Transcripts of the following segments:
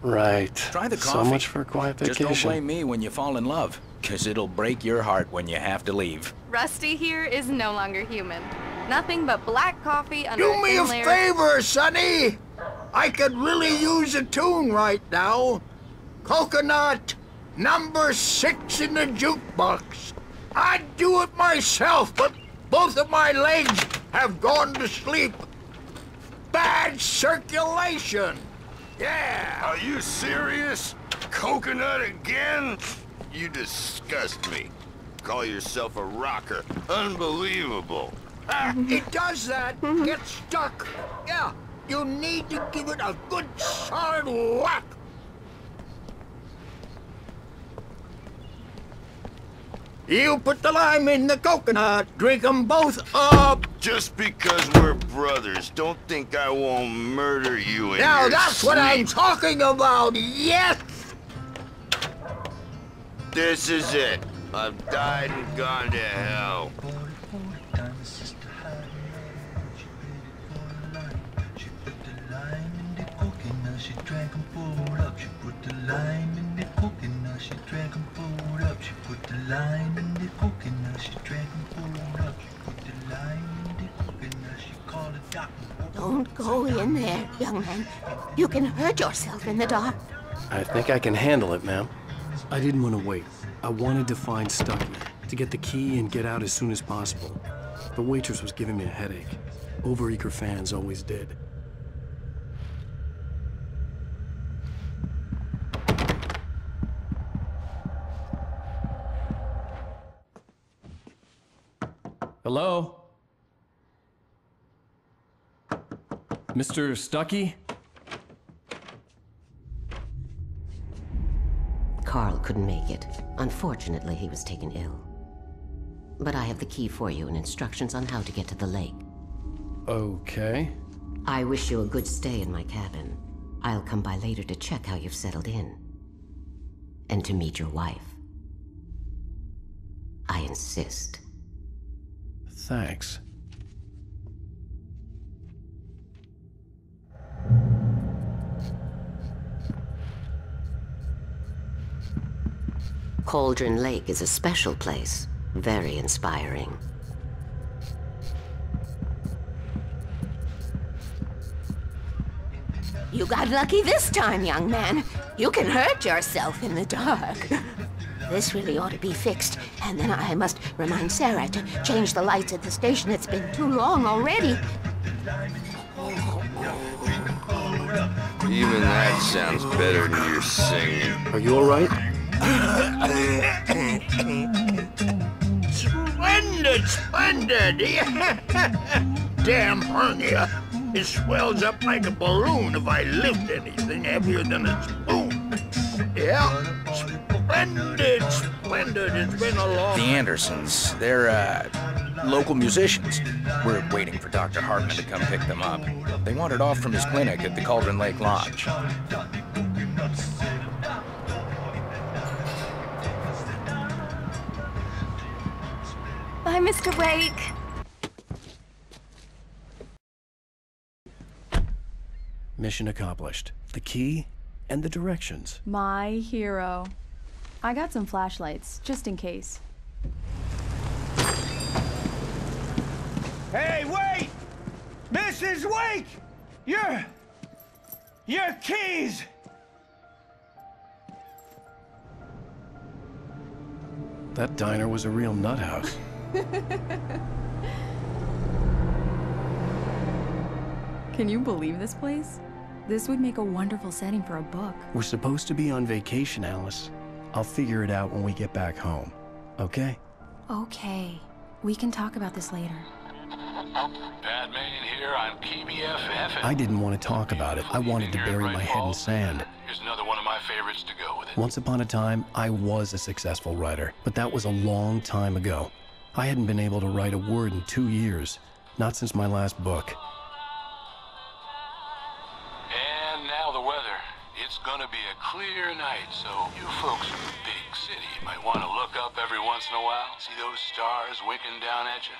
Right. Try the coffee. So much for a quiet vacation. Just don't blame me when you fall in love, 'cause it'll break your heart when you have to leave. Rusty here is no longer human. Nothing but black coffee under Do me a layer. favor, Sonny. I could really use a tune right now. Coconut, number 6 in the jukebox. I'd do it myself, but both of my legs have gone to sleep. Bad circulation. Yeah. Are you serious? Coconut again? You disgust me. Call yourself a rocker. Unbelievable. It does that. Get stuck. Yeah, you need to give it a good solid whack. You put the lime in the coconut. Drink them both up. Just because we're brothers, don't think I won't murder you in Now your that's what I'm sleep. talking about. Yes. This is it. I've died and gone to hell. Don't go in there, young man. You can hurt yourself in the dark. I think I can handle it, ma'am. I didn't want to wait. I wanted to find Stucky, to get the key and get out as soon as possible. The waitress was giving me a headache. Overeager fans always did. Hello? Mr. Stucky? Carl couldn't make it. Unfortunately, he was taken ill. But I have the key for you and instructions on how to get to the lake. Okay. I wish you a good stay in my cabin. I'll come by later to check how you've settled in. And to meet your wife. I insist. Thanks. Cauldron Lake is a special place. Very inspiring. You got lucky this time, young man. You can hurt yourself in the dark. This really ought to be fixed, and then I must remind Sarah to change the lights at the station. It's been too long already. Even that sounds better than your singing. Are you all right? Splendid, splendid. Damn hernia. It swells up like a balloon if I lift anything heavier than a spoon. Yeah, splendid, splendid. It's been a long... The Andersons, they're, local musicians. We're waiting for Dr. Hartman to come pick them up. They wandered off from his clinic at the Cauldron Lake Lodge. Bye, Mr. Wake. Mission accomplished. The key and the directions. My hero. I got some flashlights, just in case. Hey, wait! Mrs. Wake! Your keys! That diner was a real nut house. Can you believe this place? This would make a wonderful setting for a book. We're supposed to be on vacation, Alice. I'll figure it out when we get back home. Okay? Okay. We can talk about this later. Batman here on KBFF. I didn't want to talk about it. I wanted to bury my head in sand. Here's another one of my favorites to go with it. Once upon a time, I was a successful writer, but that was a long time ago. I hadn't been able to write a word in 2 years, not since my last book. And now the weather. It's gonna be a clear night, so you folks in the big city might want to look up every once in a while, see those stars winking down at you.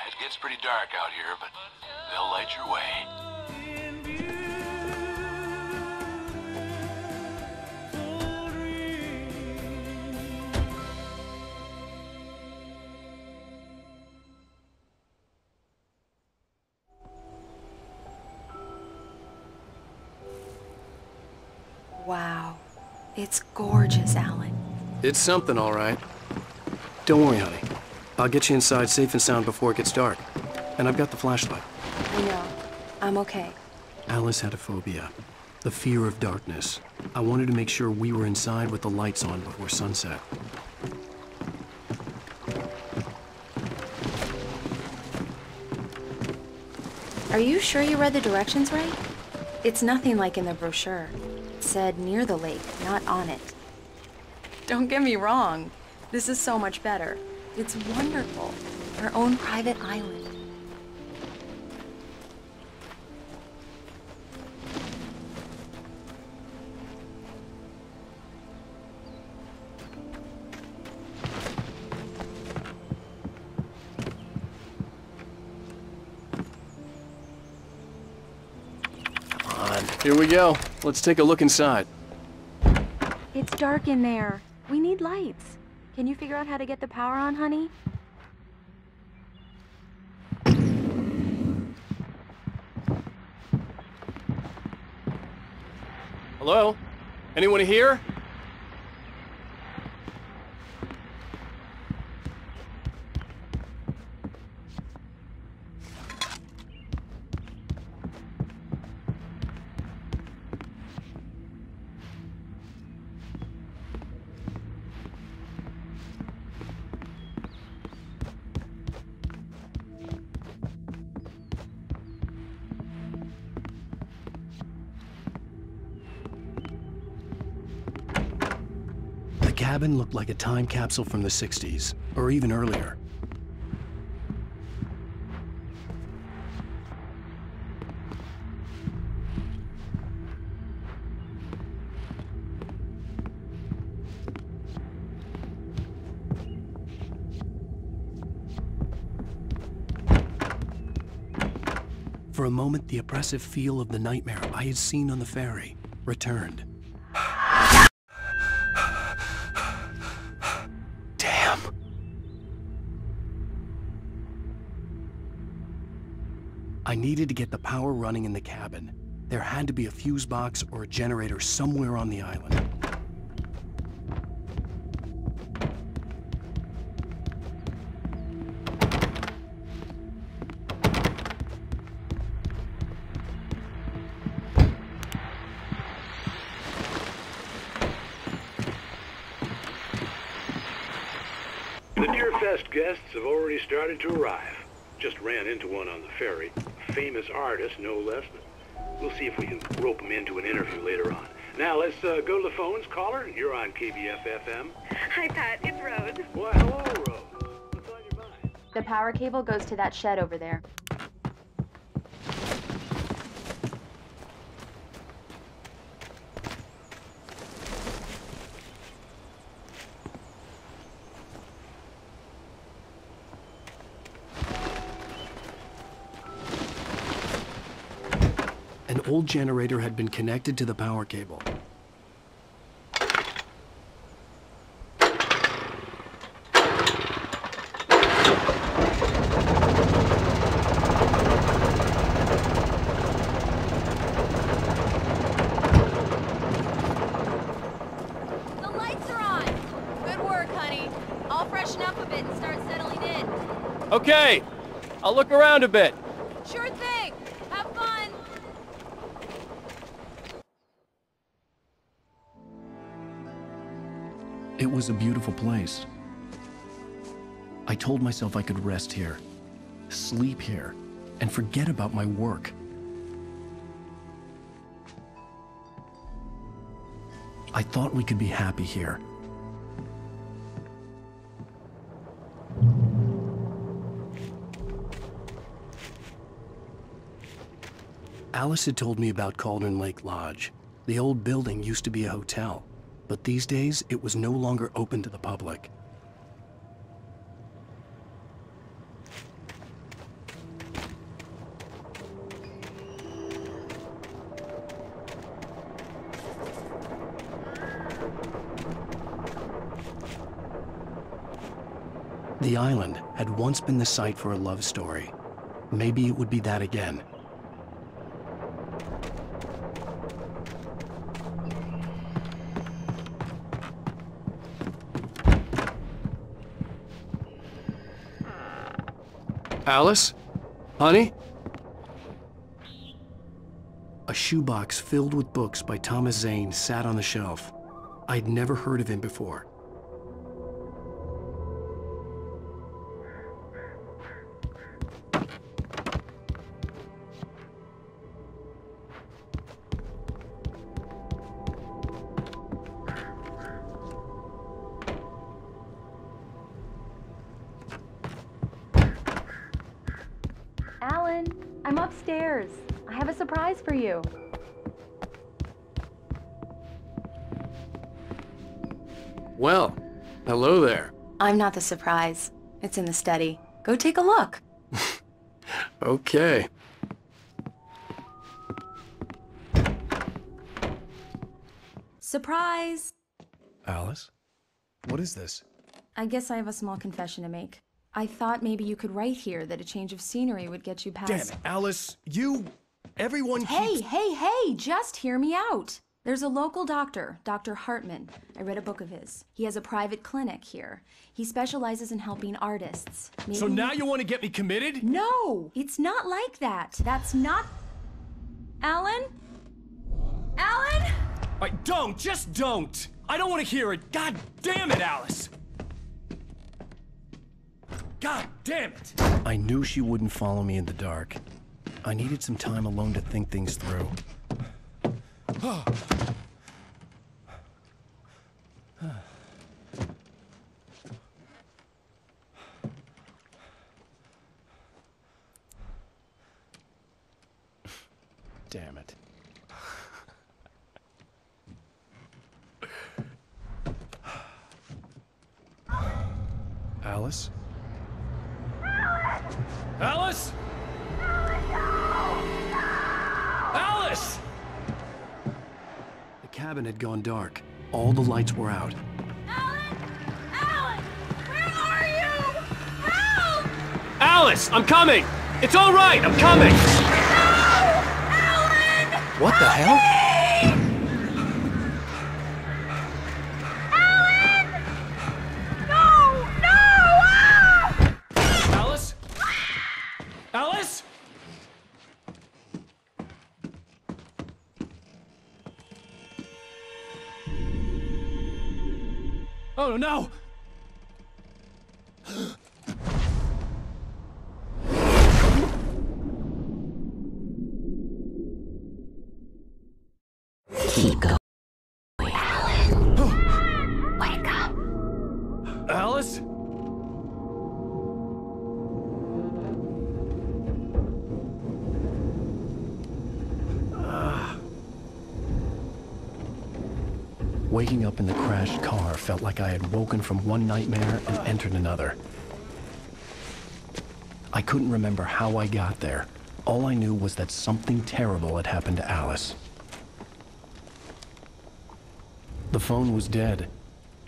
It gets pretty dark out here, but they'll light your way. Wow. It's gorgeous, Alan. It's something, all right. Don't worry, honey. I'll get you inside safe and sound before it gets dark. And I've got the flashlight. I know. I'm okay. Alice had a phobia. The fear of darkness. I wanted to make sure we were inside with the lights on before sunset. Are you sure you read the directions right? It's nothing like in the brochure. It said near the lake, not on it. Don't get me wrong. This is so much better. It's wonderful. Our own private island. Here we go. Let's take a look inside. It's dark in there. We need lights. Can you figure out how to get the power on, honey? Hello? Anyone here? The cabin looked like a time capsule from the 60s, or even earlier. For a moment, the oppressive feel of the nightmare I had seen on the ferry returned. Damn. I needed to get the power running in the cabin. There had to be a fuse box or a generator somewhere on the island. The Deer Fest guests have already started to arrive. Just ran into one on the ferry. A famous artist, no less. We'll see if we can rope him into an interview later on. Now, let's go to the phones. Caller, you're on KBF-FM. Hi, Pat. It's Rose. Why, hello, Rose. What's on your mind? The power cable goes to that shed over there. An old generator had been connected to the power cable. The lights are on. Good work, honey. I'll freshen up a bit and start settling in. Okay, I'll look around a bit. Sure thing. Have fun. It was a beautiful place. I told myself I could rest here, sleep here, and forget about my work. I thought we could be happy here. Alice had told me about Cauldron Lake Lodge. The old building used to be a hotel, but these days it was no longer open to the public. The island had once been the site for a love story. Maybe it would be that again. Alice? Honey? A shoebox filled with books by Thomas Zane sat on the shelf. I'd never heard of him before. Alan, I'm upstairs. I have a surprise for you. Well, hello there. I'm not the surprise. It's in the study. Go take a look. Okay. Surprise! Alice? What is this? I guess I have a small confession to make. I thought maybe you could write here that a change of scenery would get you past... Damn it, Alice, everyone Hey, hey, just hear me out. There's a local doctor, Dr. Hartman. I read a book of his. He has a private clinic here. He specializes in helping artists. Maybe... So now you want to get me committed? No, it's not like that. That's not... Alan? Alan? Just don't! I don't want to hear it! God damn it, Alice! God damn it! I knew she wouldn't follow me in the dark. I needed some time alone to think things through. Damn it. Alice? Alice? Alice! The cabin had gone dark. All the lights were out. Alan! Alan! Where are you? Help! Alice, I'm coming! It's all right, I'm coming! No! Alan! What the hell? Alan! No! No! Ah! Alice? Alice? Oh no! Keep going, Alan. Wake up. Alice? Waking up in the crashed car felt like I had woken from one nightmare and entered another. I couldn't remember how I got there. All I knew was that something terrible had happened to Alice. The phone was dead.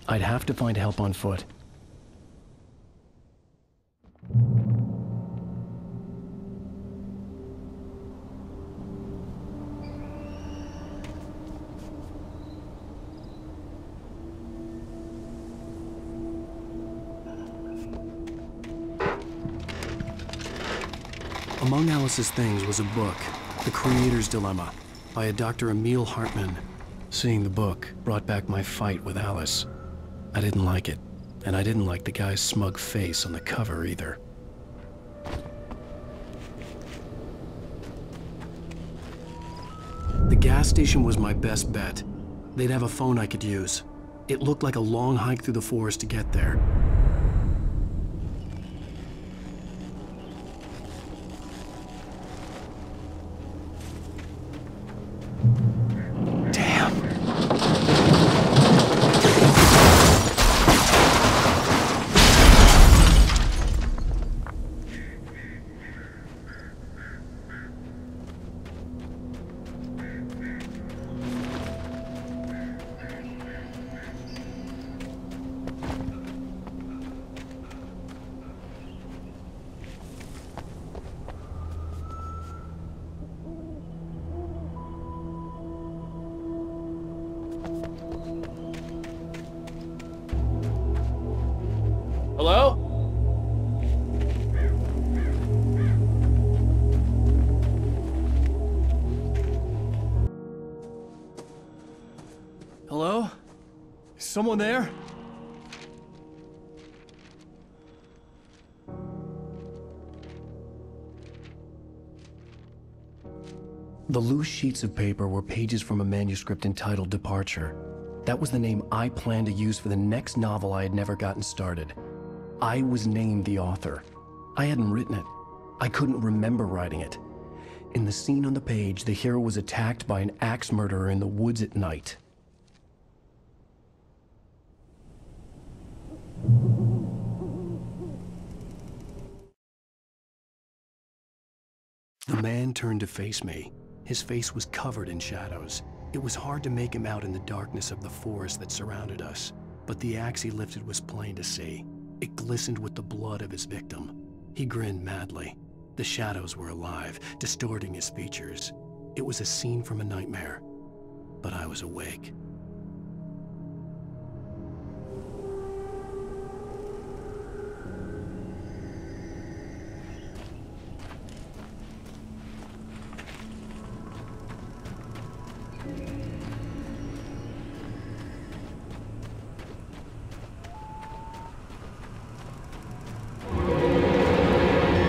I'd have to find help on foot. Among Alice's things was a book, The Creator's Dilemma, by a Dr. Emil Hartman. Seeing the book brought back my fight with Alice. I didn't like it, and I didn't like the guy's smug face on the cover either. The gas station was my best bet. They'd have a phone I could use. It looked like a long hike through the forest to get there. Hello? Hello? Is someone there? The loose sheets of paper were pages from a manuscript entitled Departure. That was the name I planned to use for the next novel I had never gotten started. I was named the author. I hadn't written it. I couldn't remember writing it. In the scene on the page, the hero was attacked by an axe murderer in the woods at night. The man turned to face me. His face was covered in shadows. It was hard to make him out in the darkness of the forest that surrounded us, but the axe he lifted was plain to see. It glistened with the blood of his victim. He grinned madly. The shadows were alive, distorting his features. It was a scene from a nightmare, but I was awake.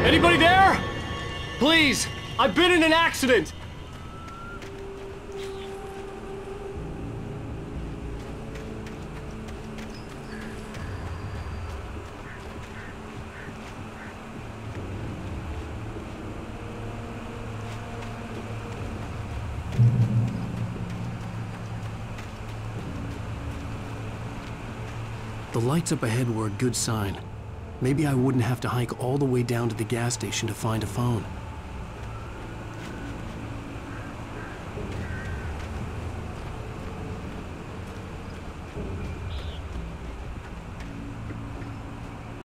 Anybody there? Please, I've been in an accident. The lights up ahead were a good sign. Maybe I wouldn't have to hike all the way down to the gas station to find a phone.